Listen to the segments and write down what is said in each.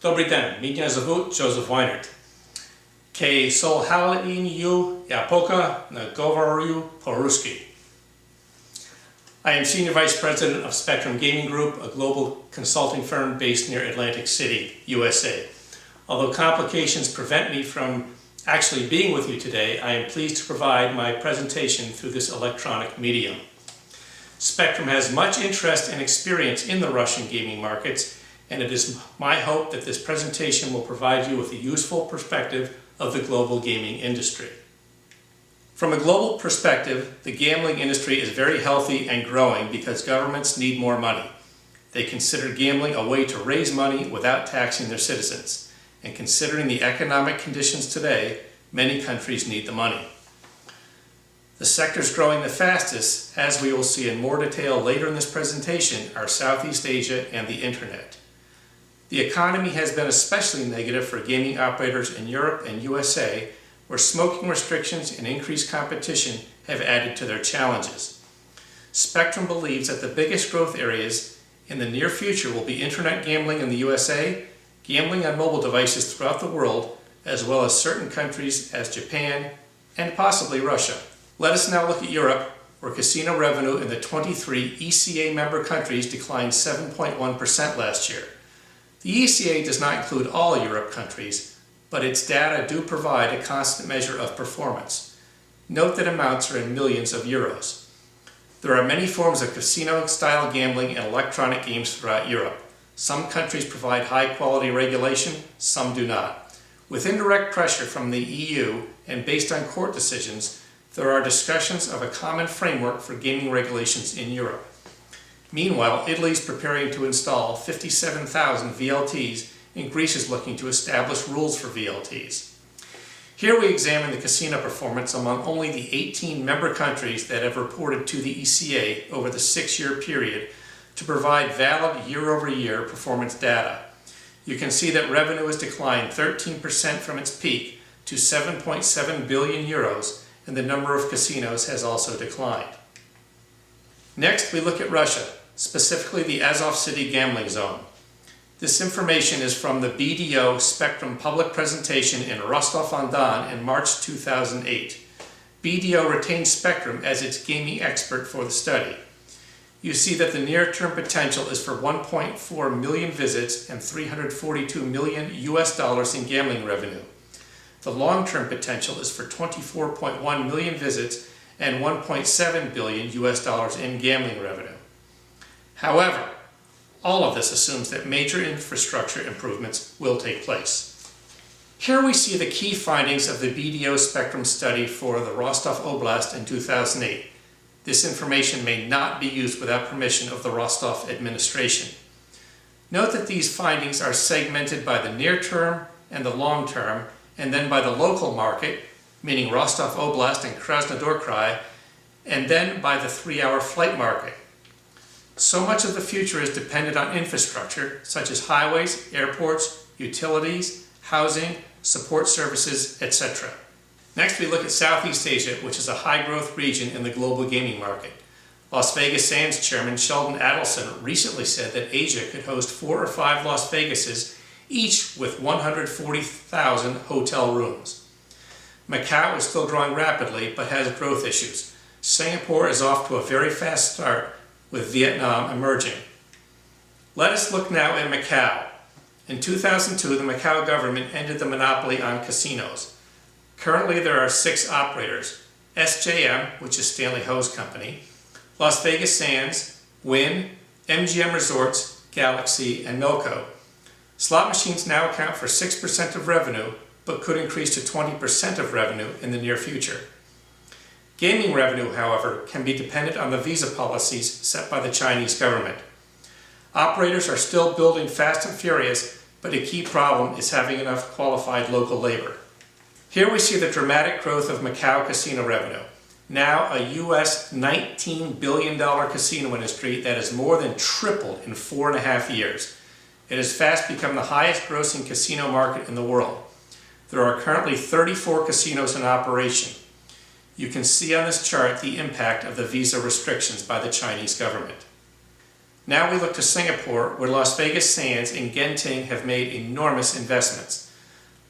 Dobry den, mnie zawód Joseph Weinert. Ke solhaliniu japoka na govoriu po-ruski. I am Senior Vice President of Spectrum Gaming Group, a global consulting firm based near Atlantic City, USA. Although complications prevent me from actually being with you today, I am pleased to provide my presentation through this electronic medium. Spectrum has much interest and experience in the Russian gaming markets, and it is my hope that this presentation will provide you with a useful perspective of the global gaming industry. From a global perspective, the gambling industry is very healthy and growing because governments need more money. They consider gambling a way to raise money without taxing their citizens. And considering the economic conditions today, many countries need the money. The sectors growing the fastest, as we will see in more detail later in this presentation, are Southeast Asia and the Internet. The economy has been especially negative for gaming operators in Europe and USA, where smoking restrictions and increased competition have added to their challenges. Spectrum believes that the biggest growth areas in the near future will be Internet gambling in the USA, gambling on mobile devices throughout the world, as well as certain countries as Japan and possibly Russia. Let us now look at Europe, where casino revenue in the 23 ECA member countries declined 7.1% last year. The ECA does not include all Europe countries, but its data do provide a constant measure of performance. Note that amounts are in millions of euros. There are many forms of casino-style gambling and electronic games throughout Europe. Some countries provide high-quality regulation, some do not. With indirect pressure from the EU and based on court decisions, there are discussions of a common framework for gaming regulations in Europe. Meanwhile, Italy is preparing to install 57,000 VLTs, and Greece is looking to establish rules for VLTs. Here we examine the casino performance among only the 18 member countries that have reported to the ECA over the 6-year period to provide valid year-over-year performance data. You can see that revenue has declined 13% from its peak to 7.7 billion euros, and the number of casinos has also declined. Next, we look at Russia, specifically the Azov City gambling zone. This information is from the BDO Spectrum public presentation in Rostov-on-Don in March 2008. BDO retained Spectrum as its gaming expert for the study. You see that the near-term potential is for 1.4 million visits and $342 million in gambling revenue. The long-term potential is for 24.1 million visits and $1.7 billion in gambling revenue. However, all of this assumes that major infrastructure improvements will take place. Here we see the key findings of the BDO Spectrum study for the Rostov Oblast in 2008. This information may not be used without permission of the Rostov administration. Note that these findings are segmented by the near term and the long term, and then by the local market, meaning Rostov Oblast and Krasnodar Krai, and then by the 3-hour flight market. So much of the future is dependent on infrastructure, such as highways, airports, utilities, housing, support services, etc. Next, we look at Southeast Asia, which is a high-growth region in the global gaming market. Las Vegas Sands chairman Sheldon Adelson recently said that Asia could host 4 or 5 Las Vegases, each with 140,000 hotel rooms. Macau is still growing rapidly, but has growth issues. Singapore is off to a very fast start, with Vietnam emerging. Let us look now at Macau. In 2002, the Macau government ended the monopoly on casinos. Currently, there are 6 operators: SJM, which is Stanley Ho's company, Las Vegas Sands, Wynn, MGM Resorts, Galaxy, and Milco. Slot machines now account for 6% of revenue, but could increase to 20% of revenue in the near future. Gaming revenue, however, can be dependent on the visa policies set by the Chinese government. Operators are still building fast and furious, but a key problem is having enough qualified local labor. Here we see the dramatic growth of Macau casino revenue, now a US $19 billion casino industry that has more than tripled in 4.5 years. It has fast become the highest grossing casino market in the world. There are currently 34 casinos in operation. You can see on this chart the impact of the visa restrictions by the Chinese government. Now we look to Singapore, where Las Vegas Sands and Genting have made enormous investments.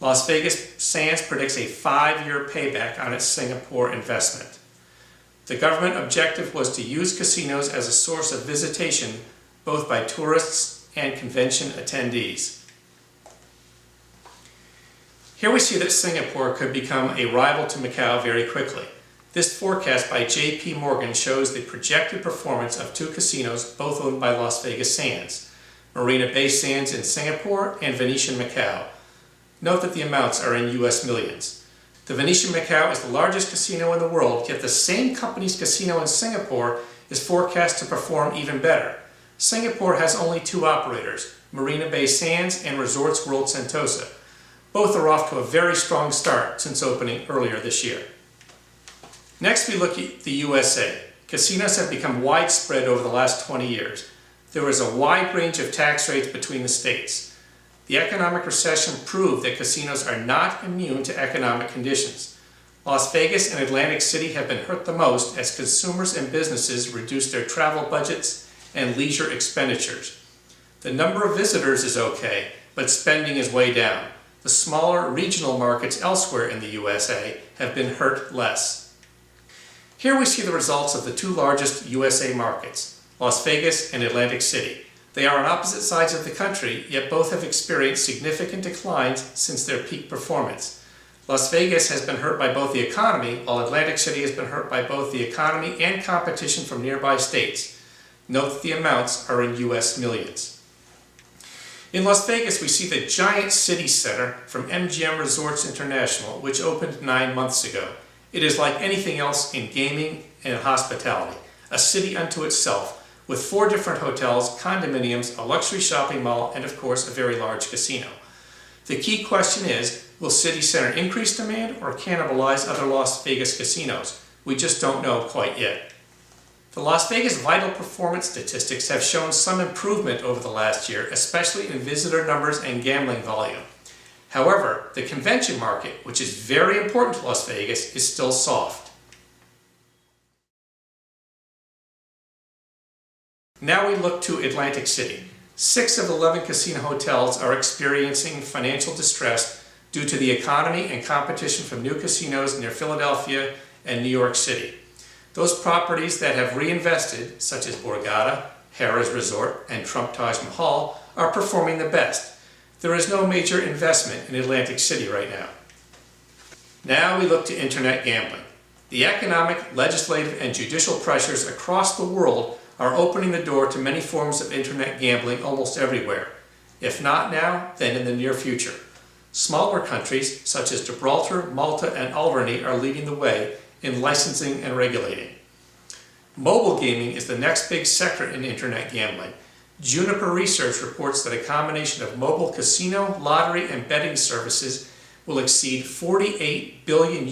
Las Vegas Sands predicts a 5-year payback on its Singapore investment. The government objective was to use casinos as a source of visitation both by tourists and convention attendees. Here we see that Singapore could become a rival to Macau very quickly. This forecast by J.P. Morgan shows the projected performance of 2 casinos, both owned by Las Vegas Sands, Marina Bay Sands in Singapore and Venetian Macau. Note that the amounts are in US millions. The Venetian Macau is the largest casino in the world, yet the same company's casino in Singapore is forecast to perform even better. Singapore has only 2 operators, Marina Bay Sands and Resorts World Sentosa. Both are off to a very strong start since opening earlier this year. Next, we look at the USA. Casinos have become widespread over the last 20 years. There is a wide range of tax rates between the states. The economic recession proved that casinos are not immune to economic conditions. Las Vegas and Atlantic City have been hurt the most as consumers and businesses reduce their travel budgets and leisure expenditures. The number of visitors is okay, but spending is way down. The smaller regional markets elsewhere in the USA have been hurt less. Here we see the results of the 2 largest USA markets, Las Vegas and Atlantic City. They are on opposite sides of the country, yet both have experienced significant declines since their peak performance. Las Vegas has been hurt by both the economy, while Atlantic City has been hurt by both the economy and competition from nearby states. Note that the amounts are in US millions. In Las Vegas, we see the giant city center from MGM Resorts International, which opened 9 months ago. It is like anything else in gaming and hospitality, a city unto itself, with 4 different hotels, condominiums, a luxury shopping mall, and of course a very large casino. The key question is, will City Center increase demand or cannibalize other Las Vegas casinos? We just don't know quite yet. The Las Vegas Vital Performance statistics have shown some improvement over the last year, especially in visitor numbers and gambling volume. However, the convention market, which is very important to Las Vegas, is still soft. Now we look to Atlantic City. 6 of 11 casino hotels are experiencing financial distress due to the economy and competition from new casinos near Philadelphia and New York City. Those properties that have reinvested, such as Borgata, Harrah's Resort, and Trump Taj Mahal, are performing the best. There is no major investment in Atlantic City right now. Now we look to internet gambling. The economic, legislative, and judicial pressures across the world are opening the door to many forms of internet gambling almost everywhere. If not now, then in the near future. Smaller countries such as Gibraltar, Malta, and Alberni are leading the way in licensing and regulating. Mobile gaming is the next big sector in internet gambling. Juniper Research reports that a combination of mobile casino, lottery, and betting services will exceed $48 billion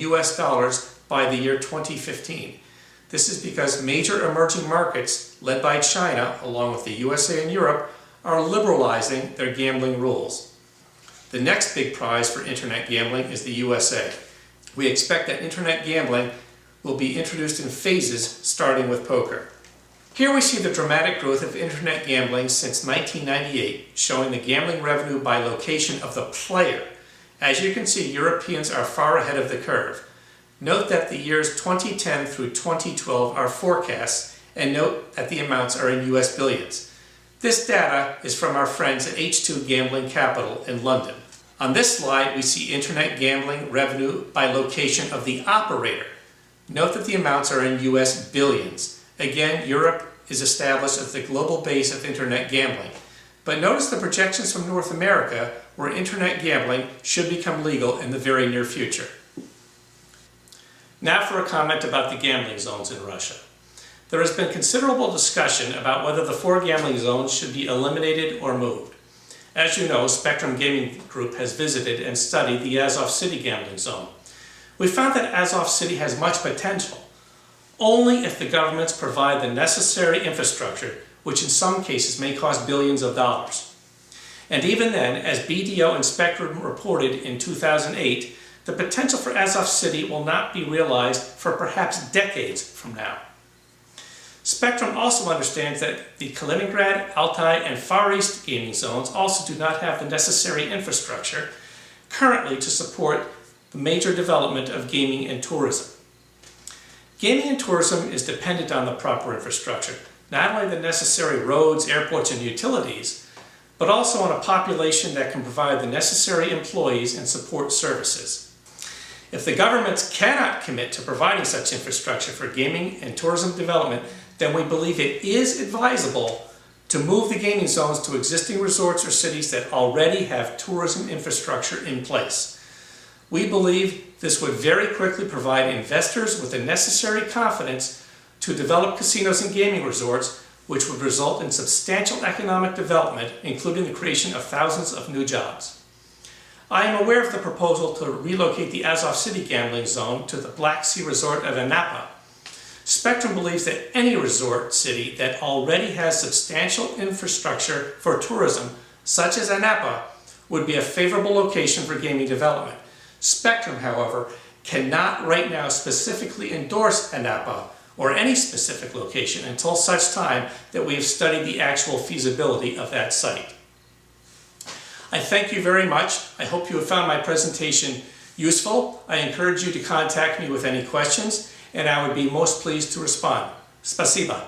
by the year 2015. This is because major emerging markets, led by China, along with the USA and Europe, are liberalizing their gambling rules. The next big prize for internet gambling is the USA. We expect that internet gambling will be introduced in phases, starting with poker. Here we see the dramatic growth of internet gambling since 1998, showing the gambling revenue by location of the player. As you can see, Europeans are far ahead of the curve. Note that the years 2010 through 2012 are forecasts, and note that the amounts are in US billions. This data is from our friends at H2 Gambling Capital in London. On this slide, we see internet gambling revenue by location of the operator. Note that the amounts are in US billions. Again, Europe is established as the global base of internet gambling. But notice the projections from North America, where internet gambling should become legal in the very near future. Now for a comment about the gambling zones in Russia. There has been considerable discussion about whether the 4 gambling zones should be eliminated or moved. As you know, Spectrum Gaming Group has visited and studied the Azov City gambling zone. We found that Azov City has much potential, only if the governments provide the necessary infrastructure, which in some cases may cost billions of dollars. And even then, as BDO and Spectrum reported in 2008, the potential for Azov City will not be realized for perhaps decades from now. Spectrum also understands that the Kaliningrad, Altai, and Far East gaming zones also do not have the necessary infrastructure currently to support the major development of gaming and tourism. Gaming and tourism is dependent on the proper infrastructure, not only the necessary roads, airports, and utilities, but also on a population that can provide the necessary employees and support services. If the governments cannot commit to providing such infrastructure for gaming and tourism development, then we believe it is advisable to move the gaming zones to existing resorts or cities that already have tourism infrastructure in place. We believe this would very quickly provide investors with the necessary confidence to develop casinos and gaming resorts, which would result in substantial economic development, including the creation of thousands of new jobs. I am aware of the proposal to relocate the Azov City gambling zone to the Black Sea resort of Anapa. Spectrum believes that any resort city that already has substantial infrastructure for tourism, such as Anapa, would be a favorable location for gaming development. Spectrum, however, cannot right now specifically endorse Anapa or any specific location until such time that we have studied the actual feasibility of that site. I thank you very much. I hope you have found my presentation useful. I encourage you to contact me with any questions, and I would be most pleased to respond. Spasiba.